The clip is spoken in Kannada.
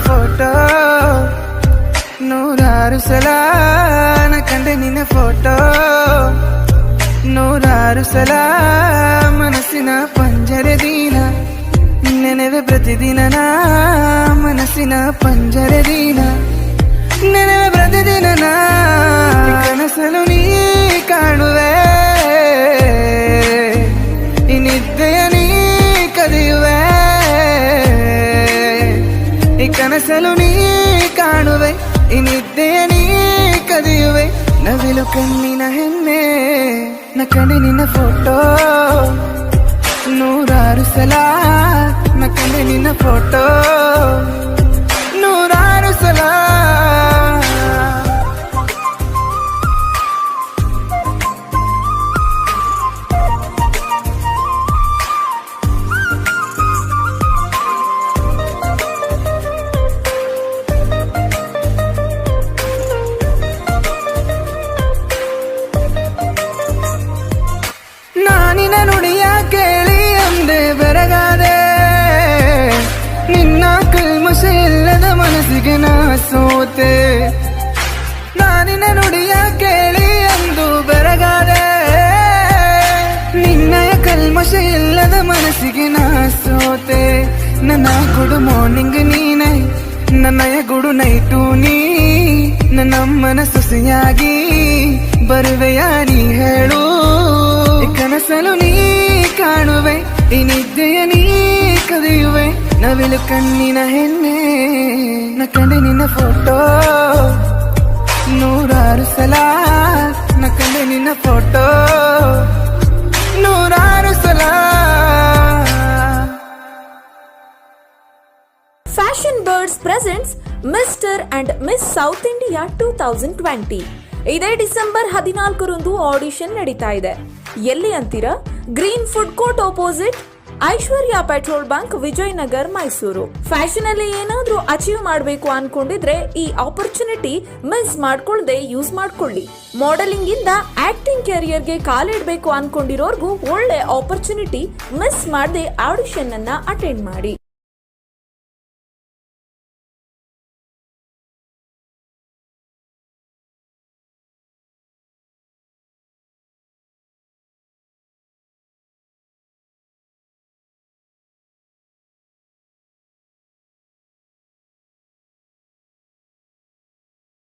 ಫೋಟೋ ನೂರಾರು ಸಲ ನ ಕಂಡೆ ನಿನ್ನ ಫೋಟೋ ನೂರಾರು ಸಲ ಮನಸ್ಸಿನ ಪಂಜರದೀನ ನೆನವೆ ಪ್ರತಿದಿನ ನಾ ಮನಸ್ಸಿನ ಪಂಜರದೀನ ನೆನವೆ ಪ್ರತಿದಿನ ನಾ ಕನಸಲು ನೀ ಕಾಣುವೆ ಈ ನಿದ್ದೆಯ ನೀ ಕದಿಯುವೆ ಈ ಕನಸಲು ನೀ ಕಾಣುವೆ ಈ ನಿದ್ದೆಯ ನೀ ಕದಿಯುವೆ ನವಿಲು ಕಣ್ಣಿನ ಹೆಣ್ಣೆ ನ ಕಂಡೆ ನಿನ್ನ ಫೋಟೋ ನೂರಾರು ಸಲ ನ ಕಂಡೆ ನಿನ್ನ ಫೋಟೋ ನೂರಾರು ಸಲ ನಾನಿನ ನುಡಿಯ ಕೇಳಿ ಅಂದೆ ಬೆರಗಾದೆ ನಿನ್ನ ಕಲ್ಮಶ ಇಲ್ಲದ ಮನಸ್ಸಿಗೆ ನಾ ಸೋತೆ ನಾನಿನ ನುಡಿಯ ಕೇಳಿ ಅಂದು ಬೆರಗಾದೆ ನಿನ್ನಯ ಕಲ್ಮಶ ಇಲ್ಲದ ಮನಸ್ಸಿಗೆ ನಾ ಸೋತೆ ನನ್ನ ಗುಡು ಮಾರ್ನಿಂಗ್ ನೀನೈ ನನ್ನಯ ಗುಡು ನೈಟು ನೀ ನನ್ನ ಮನಸ್ಸೊಸೆಯಾಗಿ ಬರುವೆಯ ನೀ ಹೇಳು ಕನಸಲು ನೀ ಕಾಣುವೆ ಈ ನಿದ್ದೆಯ ನೀ ಕದಿಯುವೆ ನವಿಲು ಕಣ್ಣಿನ ಹೆಣ್ಣೆ ನ ಕಂಡೆ ನಿನ್ನ ಫೋಟೋ ನೂರಾರು ಸಲ ನ ಕಂಡೆ ನಿನ್ನ ಫೋಟೋ ನೂರಾರು ಸಲ. Fashion birds presents mister and miss South India 2020. ಇದೇ ಡಿಸೆಂಬರ್ 14ರಂದು ಆಡಿಷನ್ ನಡೀತಾ ಇದೆ. ಎಲ್ಲಿ ಅಂತೀರಾ? Green food court opposite Aishwarya petrol bunk, Vijayanagar, Mysuru. Fashion ಅಲ್ಲಿ ಏನಾದ್ರೂ ಅಚೀವ್ ಮಾಡಬೇಕು ಅನ್ಕೊಂಡಿದ್ರೆ ಈ ಆಪರ್ಚುನಿಟಿ ಮಿಸ್ ಮಾಡ್ಕೊಳ್ಳದೆ ಯೂಸ್ ಮಾಡ್ಕೊಳ್ಳಿ. ಮಾಡೆಲಿಂಗ್ ಇಂದ ಆಕ್ಟಿಂಗ್ ಕೆರಿಯರ್ಗೆ ಕಾಲಿಡಬೇಕು ಅನ್ಕೊಂಡಿರೋರ್ಗೂ ಒಳ್ಳೆ ಆಪರ್ಚುನಿಟಿ. ಮಿಸ್ ಮಾಡದೆ ಆಡಿಷನ್ ಅನ್ನ ಅಟೆಂಡ್ ಮಾಡಿ.